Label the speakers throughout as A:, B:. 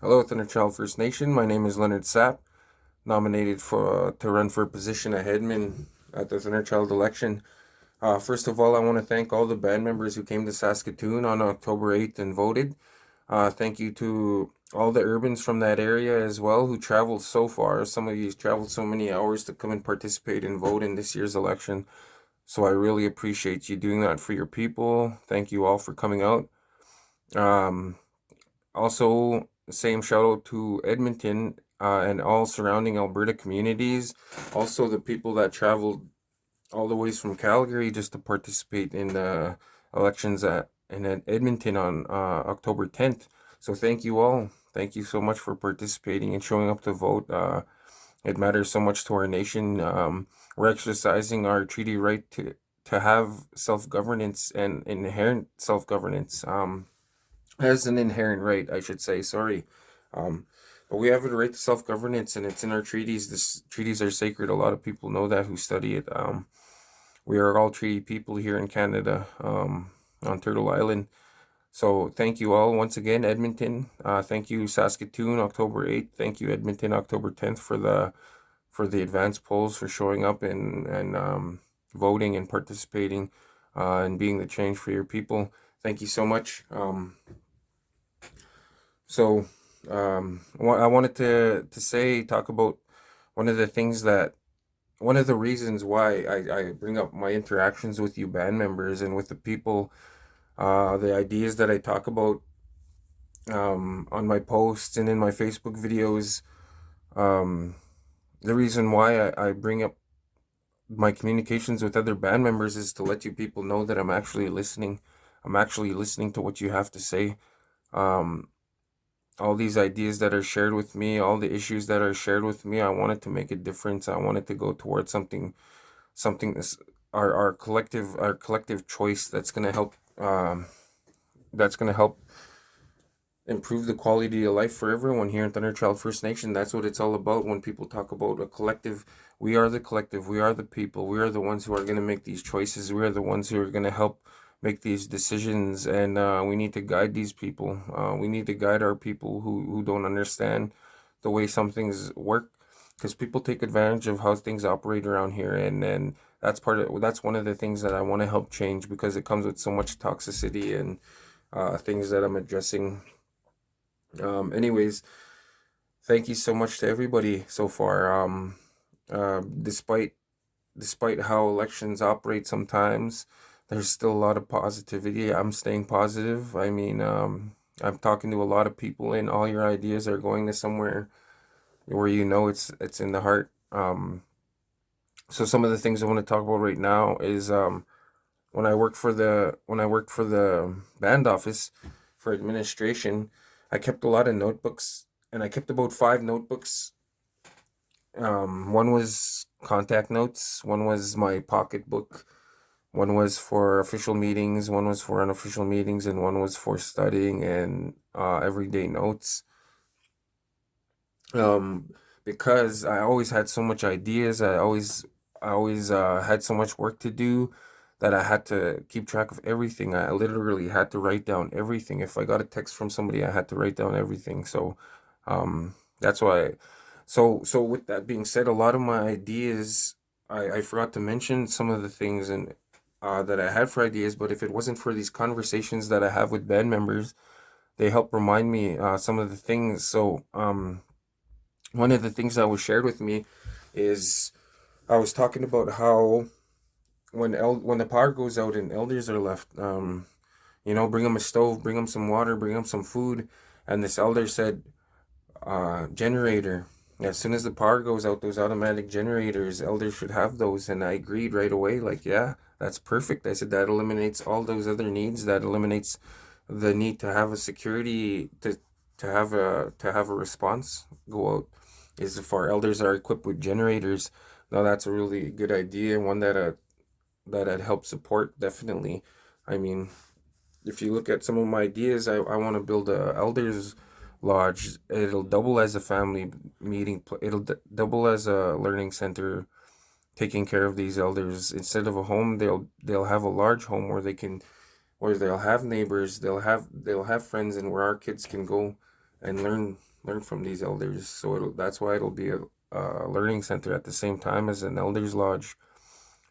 A: Hello, Thunderchild First Nation. My name is Leonard Sapp, nominated for to run for a position at Hedman at the Thunderchild election. First of all, I want to thank all the band members who came to Saskatoon on October 8th and voted. Thank you to all the urbans from that area as well who traveled so far. Some of you traveled so many hours to come and participate and vote in this year's election. So I really appreciate you doing that for your people. Thank you all for coming out. Um, Also, same shout out to Edmonton and all surrounding Alberta communities. Also, the people that traveled all the ways from Calgary just to participate in the elections in Edmonton on October 10th. So, thank you all. Thank you so much for participating and showing up to vote. It matters so much to our nation. We're exercising our treaty right to have self governance and inherent self governance. As an inherent right, I should say. Sorry. Um, but we have a right to self-governance, and it's in our treaties. This treaties are sacred. A lot of people know that who study it. We are all treaty people here in Canada, on Turtle Island. So thank you all once again, Edmonton. Thank you, Saskatoon, October 8th. Thank you, Edmonton, October 10th for the advanced polls, for showing up and voting and participating, and being the change for your people. Thank you so much. So, I wanted to say, talk about one of the things that one of the reasons why I bring up my interactions with you band members and with the people, the ideas that I talk about on my posts and in my Facebook videos. Um, the reason why I bring up my communications with other band members is to let you people know that I'm actually listening. I'm actually listening to what you have to say. Um, all these ideas that are shared with me, all the issues that are shared with me, I wanted to make a difference. I wanted to go towards something that's our collective choice that's gonna help that's gonna help improve the quality of life for everyone here in Thunderchild First Nation. That's what it's all about when people talk about a collective. We are the collective, we are the people, we are the ones who are gonna make these choices, we are the ones who are gonna help make these decisions, and we need to guide these people. We need to guide our people who don't understand the way some things work, because people take advantage of how things operate around here, and that's one of the things that I want to help change, because it comes with so much toxicity and things that I'm addressing. Anyways, thank you so much to everybody so far. Despite how elections operate sometimes, there's still a lot of positivity. I'm staying positive. I mean, I'm talking to a lot of people, and all your ideas are going to somewhere where it's in the heart. So some of the things I want to talk about right now is when I worked for the band office for administration, I kept a lot of notebooks, and I kept about 5 notebooks. One was contact notes, one was my pocketbook, one was for official meetings, one was for unofficial meetings, and one was for studying and everyday notes. Um, because I always had so much ideas, I always had so much work to do that I had to keep track of everything. I literally had to write down everything. If I got a text from somebody, I had to write down everything. So, that's why. So with that being said, a lot of my ideas, I forgot to mention some of the things and that I had for ideas. But if it wasn't for these conversations that I have with band members, they help remind me some of the things. So, one of the things that was shared with me is I was talking about how when the power goes out and elders are left, bring them a stove, bring them some water, bring them some food, and this elder said, generator. As soon as the power goes out, those automatic generators, elders should have those, and I agreed right away. Like, yeah, that's perfect. I said that eliminates all those other needs. That eliminates the need to have a security to have a response go out. Is if our elders are equipped with generators. Now that's a really good idea, one that I'd help support definitely. I mean, if you look at some of my ideas, I want to build a elders lodge. It'll double as a family meeting. It'll double as a learning center, taking care of these elders. Instead of a home, they'll have a large home where they'll have neighbors, they'll have friends, and where our kids can go and learn learn from these elders. So that's why it'll be a learning center at the same time as an elders lodge.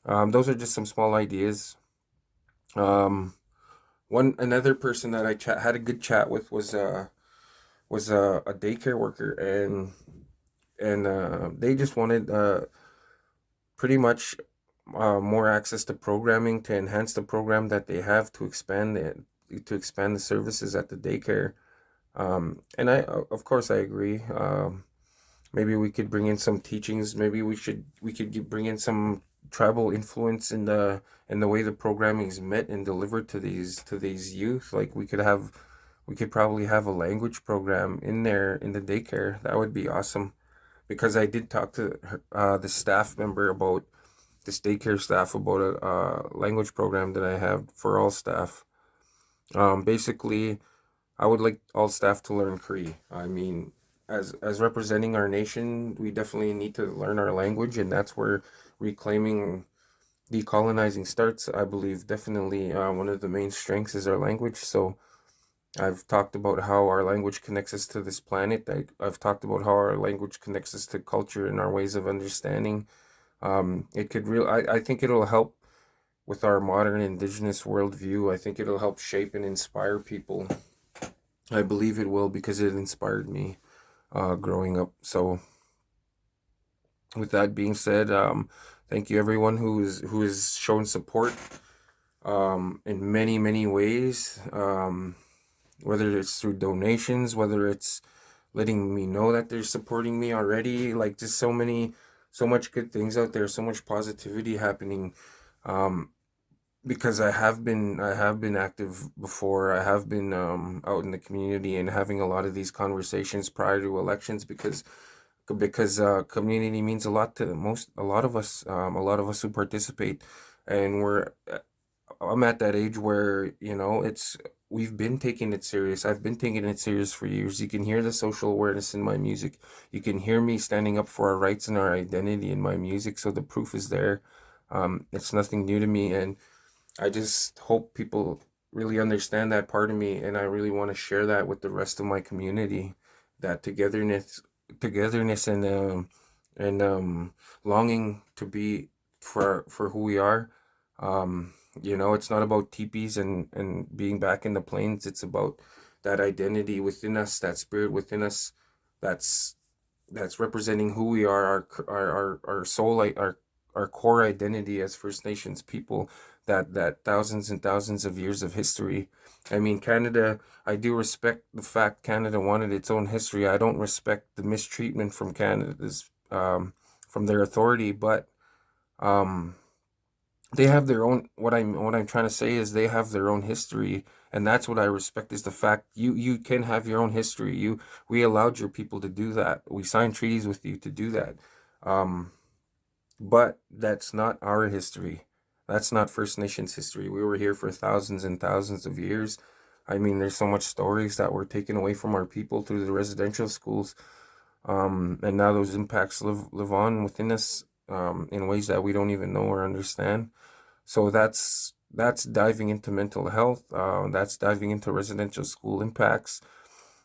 A: Those are just some small ideas. Um, another person that had a good chat with was a daycare worker, and they just wanted pretty much more access to programming to enhance the program that they have to expand the services at the daycare. And of course, I agree. Maybe we could bring in some teachings. Maybe we could bring in some tribal influence in the way the programming is met and delivered to these youth. Like we could probably have a language program in there in the daycare. That would be awesome. Because I did talk to the staff member about this daycare staff about a language program that I have for all staff. Basically, I would like all staff to learn Cree. I mean, as representing our nation, we definitely need to learn our language, and that's where reclaiming, decolonizing starts. I believe definitely one of the main strengths is our language. So I've talked about how our language connects us to this planet. I've talked about how our language connects us to culture and our ways of understanding. I think it'll help with our modern indigenous worldview. I think it'll help shape and inspire people. I believe it will because it inspired me growing up. So with that being said, thank you everyone who has shown support in many ways. Whether it's through donations, whether it's letting me know that they're supporting me already, like just so much good things out there, so much positivity happening. Because I have been active before. I have been out in the community and having a lot of these conversations prior to elections because community means a lot to a lot of us, who participate, and I'm at that age where, we've been taking it serious. I've been taking it serious for years. You can hear the social awareness in my music. You can hear me standing up for our rights and our identity in my music. So the proof is there. It's nothing new to me, and I just hope people really understand that part of me, and I really want to share that with the rest of my community. That togetherness, and longing to be for who we are. It's not about teepees and being back in the plains. It's about that identity within us, that spirit within us, that's representing who we are, our soul, our core identity as First Nations people, that thousands and thousands of years of history. I mean, Canada, I do respect the fact Canada wanted its own history. I don't respect the mistreatment from Canada's from their authority, but um they have their own. What I'm trying to say is they have their own history, and that's what I respect, is the fact you can have your own history. We allowed your people to do that. We signed treaties with you to do that. um but that's not our history. That's not First Nations history. We were here for thousands and thousands of years. I mean, there's so much stories that were taken away from our people through the residential schools. And now those impacts live on within us, in ways that we don't even know or understand. So that's diving into mental health. That's diving into residential school impacts.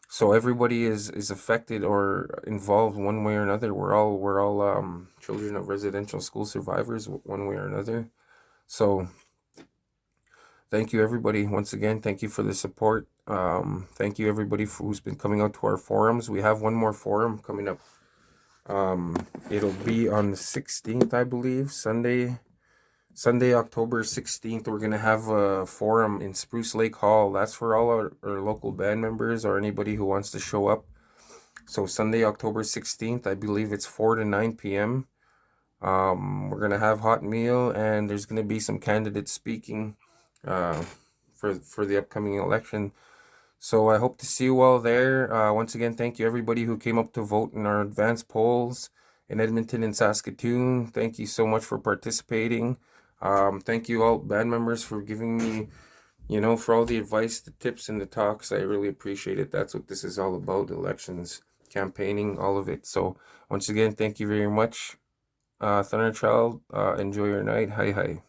A: So everybody is affected or involved one way or another. We're all children of residential school survivors one way or another. So thank you everybody once again. Thank you for the support. Thank you everybody who's been coming out to our forums. We have one more forum coming up. It'll be on the 16th, I believe, Sunday, October 16th. We're going to have a forum in Spruce Lake Hall. That's for all our local band members or anybody who wants to show up. So Sunday, October 16th, I believe it's 4 to 9 p.m. We're going to have hot meal, and there's going to be some candidates speaking for the upcoming election. So I hope to see you all there. Once again, thank you everybody who came up to vote in our advanced polls in Edmonton and Saskatoon. Thank you so much for participating. Thank you all band members for giving me, for all the advice, the tips, and the talks. I really appreciate it. That's what this is all about: elections, campaigning, all of it. So once again, thank you very much. Thunderchild, enjoy your night. Hiy Hiy.